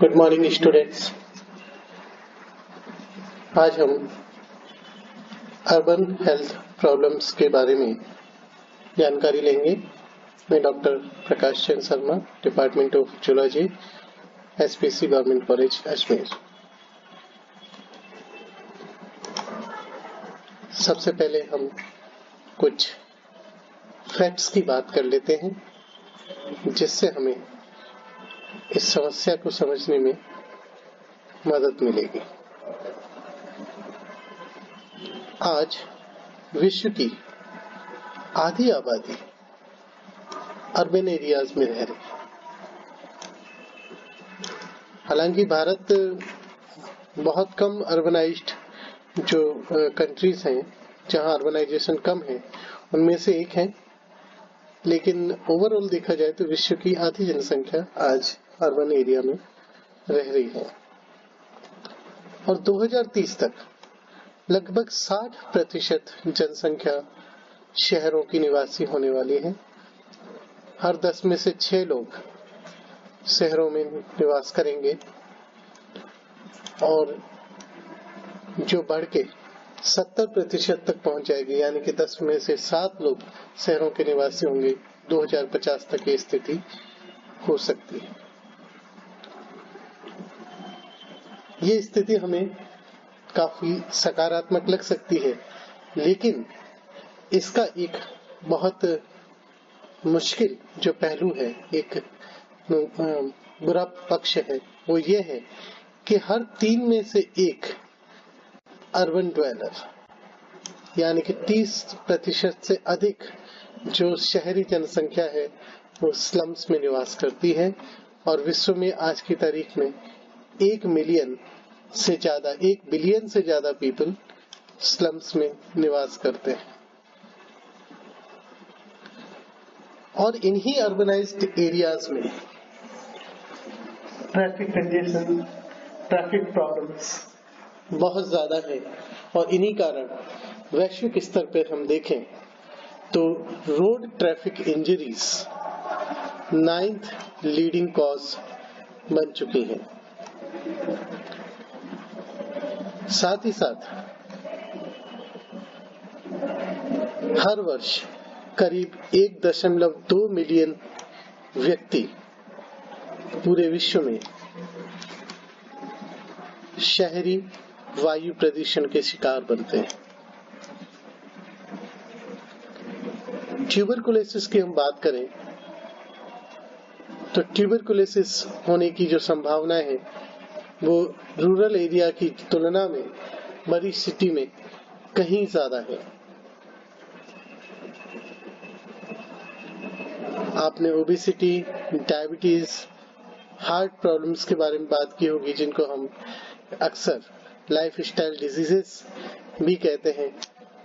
Good morning students. आज हम urban health problems के बारे में जानकारी लेंगे। मैं doctor Prakash Chandra Sharma, department of zoology, SPC government college Ajmer. सबसे पहले हम कुछ फैक्ट्स की बात कर लेते हैं जिससे हमें इस समस्या को समझने में मदद मिलेगी। आज विश्व की आधी आबादी अर्बन एरियाज में रह रही है। हालांकि भारत बहुत कम अर्बनाइज्ड जो कंट्रीज हैं जहां अर्बनाइजेशन कम है उनमें से एक है, लेकिन ओवरऑल देखा जाए तो विश्व की आधी जनसंख्या आज अर्बन एरिया में रह रही है और 2030 तक लगभग 60% जनसंख्या शहरों की निवासी होने वाली है। हर 10 में से 6 लोग शहरों में निवास करेंगे और जो बढ़ के 70% तक पहुंच जाएगी, यानी कि 10 में से 7 लोग शहरों के निवासी होंगे। 2050 तक ये स्थिति हो सकती है। ये स्थिति हमें काफी सकारात्मक लग सकती है, लेकिन इसका एक बहुत मुश्किल जो पहलू है, एक बुरा पक्ष है, वो ये है कि हर 3 में से 1 अर्बन ड्वेलर यानी कि 30% से अधिक जो शहरी जनसंख्या है वो स्लम्स में निवास करती है और विश्व में आज की तारीख में 1 बिलियन से ज्यादा पीपल स्लम्स में निवास करते हैं। और इन्हीं अर्बनाइज्ड एरियाज में ट्रैफिक कंजेशन, ट्रैफिक प्रॉब्लम्स बहुत ज्यादा है और इन्हीं कारण वैश्विक स्तर पर हम देखें तो road traffic injuries 9th leading cause बन चुकी हैं। साथ ही साथ हर वर्ष करीब 1.2 मिलियन व्यक्ति पूरे विश्व में शहरी वायु प्रदूषण के शिकार बनते हैं। ट्यूबरकुलोसिस की हम बात करें तो ट्यूबरकुलोसिस होने की जो संभावना है वो रूरल एरिया की तुलना में बड़ी सिटी में कहीं ज्यादा है। आपने ओबेसिटी, डायबिटीज, हार्ट प्रॉब्लम्स के बारे में बात की होगी, जिनको हम अक्सर लाइफस्टाइल डिजीजेस भी कहते हैं।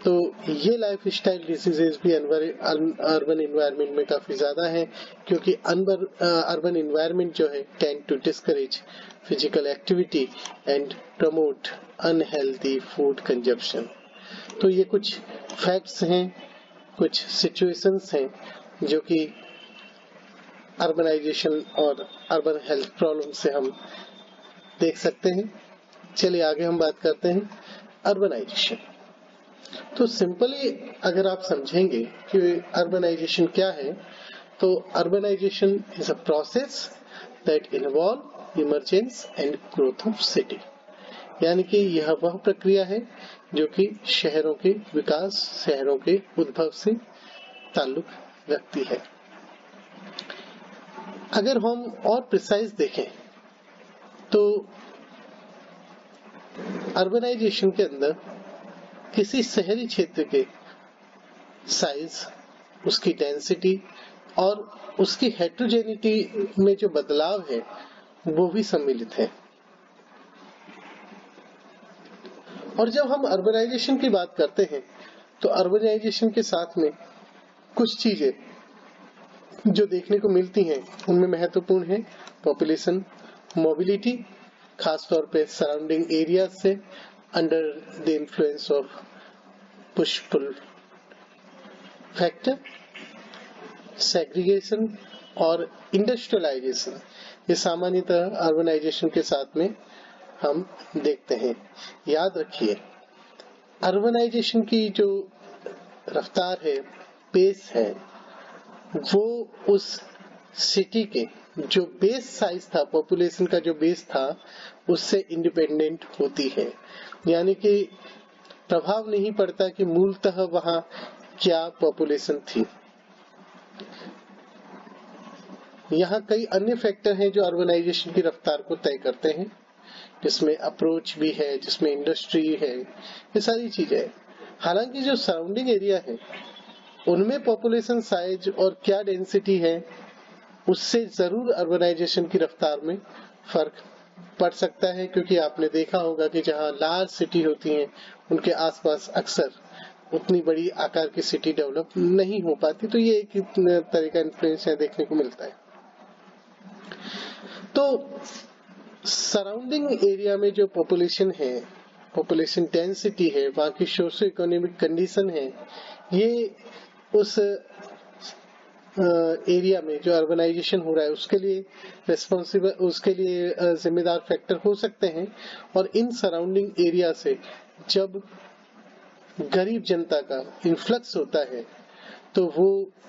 तो ये लाइफस्टाइल डिजीजेस भी अर्बन एनवायरनमेंट में काफी ज्यादा है, क्योंकि अर्बन एनवायरनमेंट जो है tend to discourage physical activity and promote unhealthy food consumption. तो ये कुछ फैक्ट्स हैं, कुछ सिचुएशंस हैं जो कि अर्बनाइजेशन और अर्बन हेल्थ प्रॉब्लम से हम देख सकते हैं। चलिए आगे हम बात करते हैं अर्बनाइजेशन। तो सिंपली अगर आप समझेंगे कि अर्बनाइजेशन क्या है, तो urbanisation is a process that involve emergence and growth of city, यानी कि यह वह प्रक्रिया है जो कि शहरों के विकास, शहरों के उद्भव से ताल्लुक रखती है। अगर हम और प्रिसाइज देखें तो अर्बनाइजेशन के अंदर किसी शहरी क्षेत्र के साइज, उसकी डेंसिटी और उसकी हेट्रोजेनिटी में जो बदलाव है वो भी सम्मिलित है। और जब हम अर्बनाइजेशन की बात करते हैं तो अर्बनाइजेशन के साथ में कुछ चीजें जो देखने को मिलती हैं उनमें महत्वपूर्ण है पॉपुलेशन मोबिलिटी, खासतौर पे सराउंडिंग एरिया से under the influence of push pull factor, segregation और इंडस्ट्रियलाइजेशन, ये सामान्यतः अर्बनाइजेशन के साथ में हम देखते हैं। याद रखिए, अर्बनाइजेशन की जो रफ्तार है, पेस है, वो उस सिटी के जो बेस साइज था, पॉपुलेशन का जो बेस था, उससे इंडिपेंडेंट होती है। यानी कि प्रभाव नहीं पड़ता कि मूलतः वहां क्या पॉपुलेशन थी। यहाँ कई अन्य फैक्टर हैं जो अर्बनाइजेशन की रफ्तार को तय करते हैं, जिसमें अप्रोच भी है, जिसमें इंडस्ट्री है, ये सारी चीजें। हालांकि जो सराउंडिंग एरिया है उनमें पॉपुलेशन साइज और क्या डेंसिटी है, उससे जरूर अर्बनाइजेशन की रफ्तार में फर्क पड़ सकता है। क्योंकि आपने देखा होगा कि जहाँ लार्ज सिटी होती हैं उनके आसपास अक्सर उतनी बड़ी आकार की सिटी डेवलप नहीं हो पाती। तो ये एक तरह का इन्फ्लुएंस है देखने को मिलता है। तो सराउंडिंग एरिया में जो पॉपुलेशन है, पॉपुलेशन डेंसिटी है, वहाँ की सोशियो इकोनॉमिक कंडीशन है, ये उस एरिया में जो अर्बनाइजेशन हो रहा है उसके लिए रेस्पॉन्सिबल, उसके लिए जिम्मेदार फैक्टर हो सकते हैं। और इन सराउंडिंग एरिया से जब गरीब जनता का इन्फ्लक्स होता है तो वो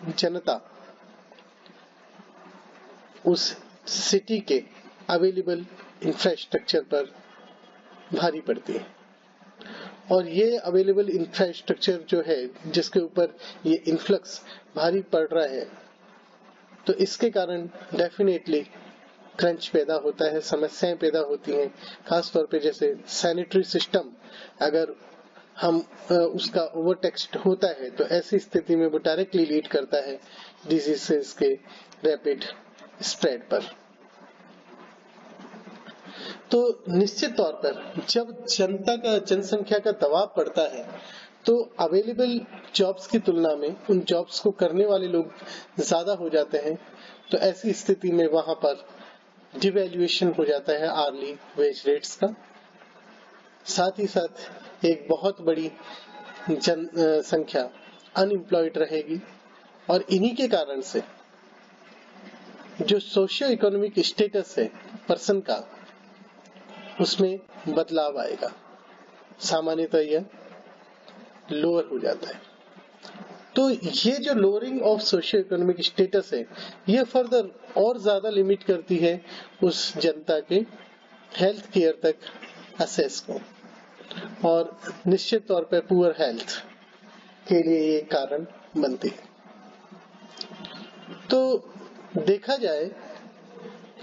जनता उस सिटी के अवेलेबल इंफ्रास्ट्रक्चर पर भारी पड़ती है। और ये अवेलेबल इंफ्रास्ट्रक्चर जो है जिसके ऊपर ये इन्फ्लक्स भारी पड़ रहा है, तो इसके कारण डेफिनेटली क्रंच पैदा होता है, समस्याएं पैदा होती हैं। खास तौर पे जैसे सैनिटरी सिस्टम अगर हम उसका ओवरटेक्स्ट होता है तो ऐसी स्थिति में वो डायरेक्टली लीड करता है डिजीजेस के रैपिड स्प्रेड पर। तो निश्चित तौर पर जब जनसंख्या का दबाव पड़ता है तो अवेलेबल जॉब्स की तुलना में उन जॉब्स को करने वाले लोग ज्यादा हो जाते हैं। तो ऐसी स्थिति में वहां पर डिवैल्यूएशन हो जाता है आर्ली वेज रेट्स का। साथ ही साथ एक बहुत बड़ी जनसंख्या अनएम्प्लॉयड रहेगी और इन्हीं के कारण से जो सोशियो इकोनॉमिक स्टेटस है पर्सन का, उसमें बदलाव आएगा। सामान्यतः यह लोअर हो जाता है। तो ये जो lowering of socio economic status है, ये फर्दर और ज्यादा लिमिट करती है उस जनता के हेल्थ केयर तक एक्सेस को, और निश्चित तौर पर पुअर हेल्थ के लिए ये कारण बनती है। तो देखा जाए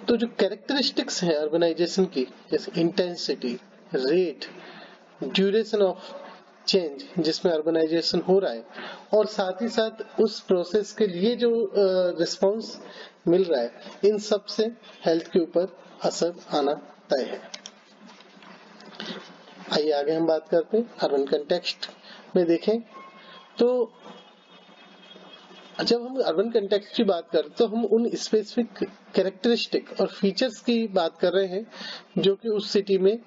तो जो कैरेक्टरिस्टिक्स है अर्बनाइजेशन की, जैसे intensity, rate, duration of change जिसमें अर्बनाइजेशन हो रहा है, और साथ ही साथ उस प्रोसेस के लिए जो रिस्पांस मिल रहा है, इन सब से हेल्थ के ऊपर असर आना तय है। आइए आगे हम बात करते हैं। अर्बन कंटेक्स्ट में देखें तो जब हम अर्बन कंटेक्स्ट की बात करते तो हम उन स्पेसिफिक कैरेक्टरिस्टिक और फीचर्स की बात कर रहे हैं जो कि उस सिटी में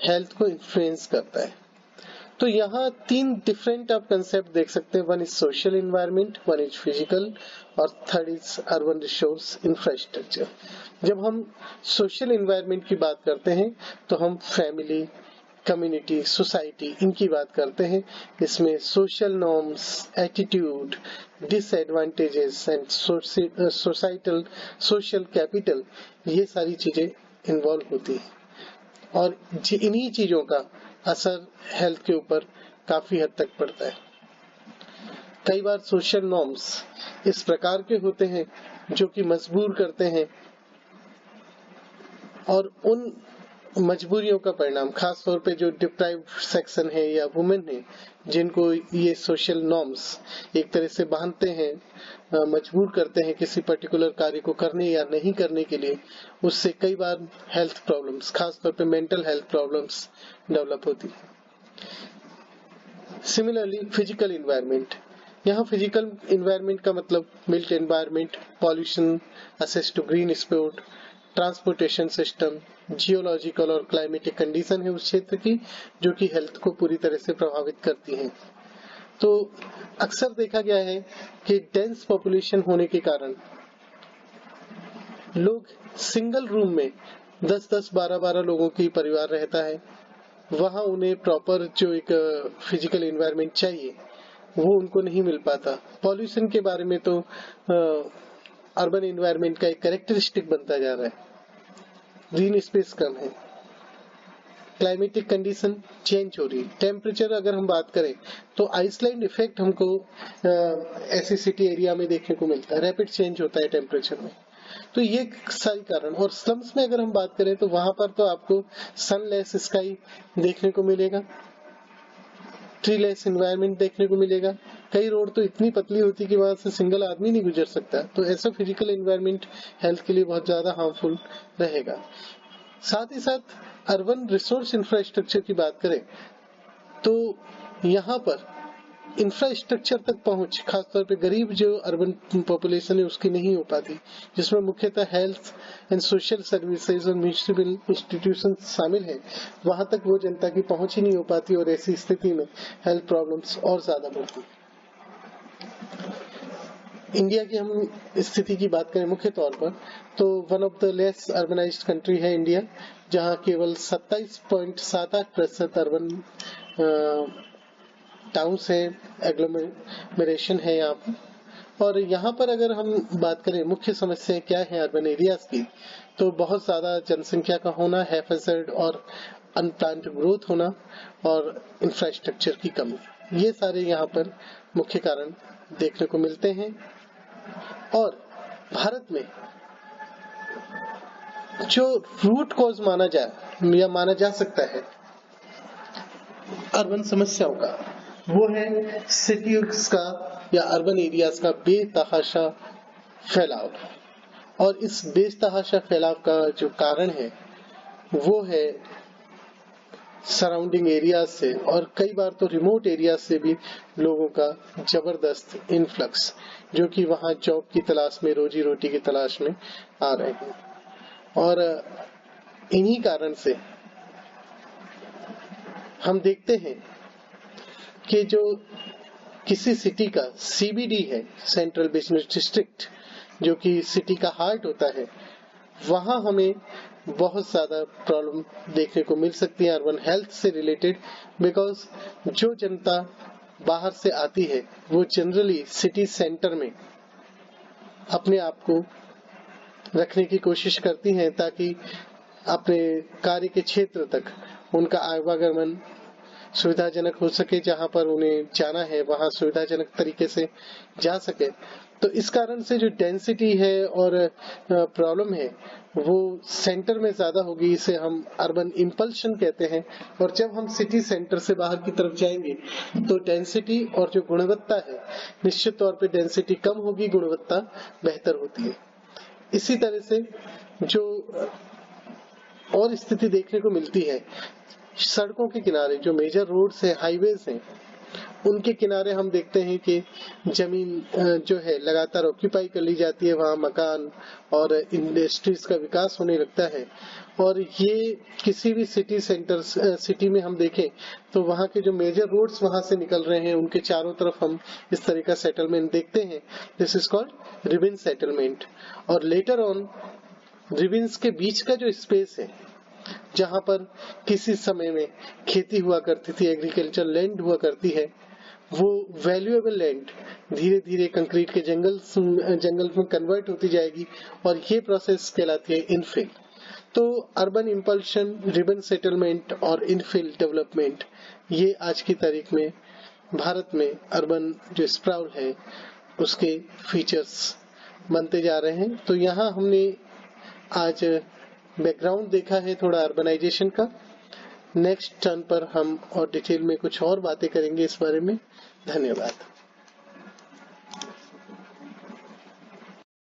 हेल्थ को इन्फ्लुएंस करता है। तो यहाँ 3 डिफरेंट आप कंसेप्ट देख सकते हैं। One is social environment, one is physical, और third is urban resource infrastructure. जब हम सोशल एनवायरनमेंट की बात करते हैं तो हम फैमिली, कम्युनिटी, सोसाइटी, इनकी बात करते हैं। इसमें social norms, attitude, disadvantages and societal social capital, ये सारी चीजें इन्वॉल्व होती हैं और इन्हीं चीजों का असर हेल्थ के ऊपर काफी हद तक पड़ता है। कई बार सोशल नॉर्म्स इस प्रकार के होते हैं जो कि मजबूर करते हैं, और उन मजबूरियों का परिणाम खास तौर पे जो डिप्राइव्ड सेक्शन है या वुमेन है, जिनको ये सोशल नॉर्म्स एक तरह से बांधते हैं, मजबूर करते हैं किसी पर्टिकुलर कार्य को करने या नहीं करने के लिए, उससे कई बार हेल्थ प्रॉब्लम्स, खास तौर पे मेंटल हेल्थ प्रॉब्लम्स डेवलप होती है। सिमिलरली फिजिकल एनवायरनमेंट, यहाँ फिजिकल एनवायरनमेंट का मतलब built environment, pollution, access to green space, transportation system, geological और क्लाइमेटिक कंडीशन है उस क्षेत्र की जो कि हेल्थ को पूरी तरह से प्रभावित करती हैं। तो अक्सर देखा गया है कि डेंस पॉपुलेशन होने के कारण लोग सिंगल रूम में 10-10, 12-12 लोगों की परिवार रहता है, वहां उन्हें प्रॉपर जो एक फिजिकल एनवायरनमेंट चाहिए वो उनको नहीं मिल पाता। पॉल्यूशन के बारे में तो अर्बन एनवायरनमेंट का एक कैरेक्टरिस्टिक बनता जा रहा है, ग्रीन स्पेस कम है, क्लाइमेटिक कंडीशन चेंज हो रही है। टेम्परेचर अगर हम बात करें तो आइसलैंड इफेक्ट हमको ऐसी सिटी एरिया में देखने को मिलता है, रैपिड चेंज होता है टेम्परेचर में। तो ये सारी कारण। और स्लम्स में अगर हम बात करें तो वहां पर तो आपको सनलेस स्काई देखने को मिलेगा, ट्रीलेस एनवायरनमेंट देखने को मिलेगा। कई रोड तो इतनी पतली होती कि वहां से सिंगल आदमी नहीं गुजर सकता। तो ऐसा फिजिकल एनवायरनमेंट हेल्थ के लिए बहुत ज्यादा हार्मफुल रहेगा। साथ ही साथ अर्बन रिसोर्स इंफ्रास्ट्रक्चर की बात करें तो यहाँ पर इंफ्रास्ट्रक्चर तक पहुंच खासतौर पे गरीब जो अर्बन पॉपुलेशन है उसकी नहीं हो पाती, जिसमें मुख्यतः हेल्थ एंड सोशल सर्विसेज और म्युनिसिपल इंस्टीट्यूशन शामिल है। वहां तक वो जनता की पहुंच ही नहीं हो पाती और ऐसी स्थिति में हेल्थ प्रॉब्लम्स और ज्यादा बढ़ती। इंडिया की हम स्थिति की बात करें मुख्य तौर पर तो one of the less urbanised country है इंडिया, जहां केवल 27.78% अर्बन टाउन्स है, एग्लोमेरेशन है यहाँ पर। और यहाँ पर अगर हम बात करें मुख्य समस्याएं क्या है अर्बन एरियाज की, तो बहुत ज्यादा जनसंख्या का होना, हैफेजर्ड और अनप्लान्ड ग्रोथ होना और इंफ्रास्ट्रक्चर की कमी, ये सारे यहाँ पर मुख्य कारण देखने को मिलते हैं। और भारत में जो रूट कॉज माना जाए या माना जा सकता है अर्बन समस्याओं का, वो है सिटीज का या अर्बन एरियाज का बेतहाशा फैलाव। और इस बेतहाशा फैलाव का जो कारण है वो है सराउंडिंग एरियाज से और कई बार तो रिमोट एरियाज से भी लोगों का जबरदस्त इन्फ्लक्स, जो कि वहां जॉब की तलाश में, रोजी रोटी की तलाश में आ रहे हैं। और इन्हीं कारण से हम देखते हैं कि जो किसी सिटी का सीबीडी है, सेंट्रल बिजनेस डिस्ट्रिक्ट, जो कि सिटी का हार्ट होता है, वहां हमें बहुत ज्यादा प्रॉब्लम देखने को मिल सकती है अर्बन हेल्थ से रिलेटेड। बिकॉज जो जनता बाहर से आती है वो जनरली सिटी सेंटर में अपने आप को रखने की कोशिश करती हैं ताकि अपने कार्य के क्षेत्र तक उनका आवागमन सुविधाजनक हो सके, जहां पर उन्हें जाना है वहां सुविधाजनक तरीके से जा सके। तो इस कारण से जो डेंसिटी है और प्रॉब्लम है वो सेंटर में ज्यादा होगी, इसे हम अर्बन इंपल्शन कहते हैं। और जब हम सिटी सेंटर से बाहर की तरफ जाएंगे तो डेंसिटी और जो गुणवत्ता है, निश्चित तौर पे डेंसिटी कम होगी, गुणवत्ता बेहतर होती है। इसी तरह से जो और स्थिति देखने को मिलती है, सड़कों के किनारे जो मेजर रोड्स है, हाईवेज हैं, उनके किनारे हम देखते हैं कि जमीन जो है लगातार ऑक्यूपाई कर ली जाती है, वहाँ मकान और इंडस्ट्रीज का विकास होने लगता है। और ये किसी भी सिटी में हम देखें तो वहाँ के जो मेजर रोड्स वहाँ से निकल रहे हैं, उनके चारों तरफ हम इस तरह का सेटलमेंट देखते हैं। This is called ribbon settlement. और लेटर ऑन रिबन्स के बीच का जो स्पेस है, जहां पर किसी समय में खेती हुआ करती थी, एग्रीकल्चर लैंड हुआ करती है, वो वैल्यूएबल लैंड धीरे धीरे कंक्रीट के जंगल में कन्वर्ट होती जाएगी और ये प्रोसेस कहलाती है इनफिल। तो अर्बन इंपल्शन, रिबन सेटलमेंट और इनफिल डेवलपमेंट, ये आज की तारीख में भारत में अर्बन जो स्प्राउल है उसके फीचर्स बनते जा रहे हैं। तो यहाँ हमने आज बैकग्राउंड देखा है थोड़ा अर्बनाइजेशन का। नेक्स्ट टर्न पर हम और डिटेल में कुछ और बातें करेंगे इस बारे में। धन्यवाद।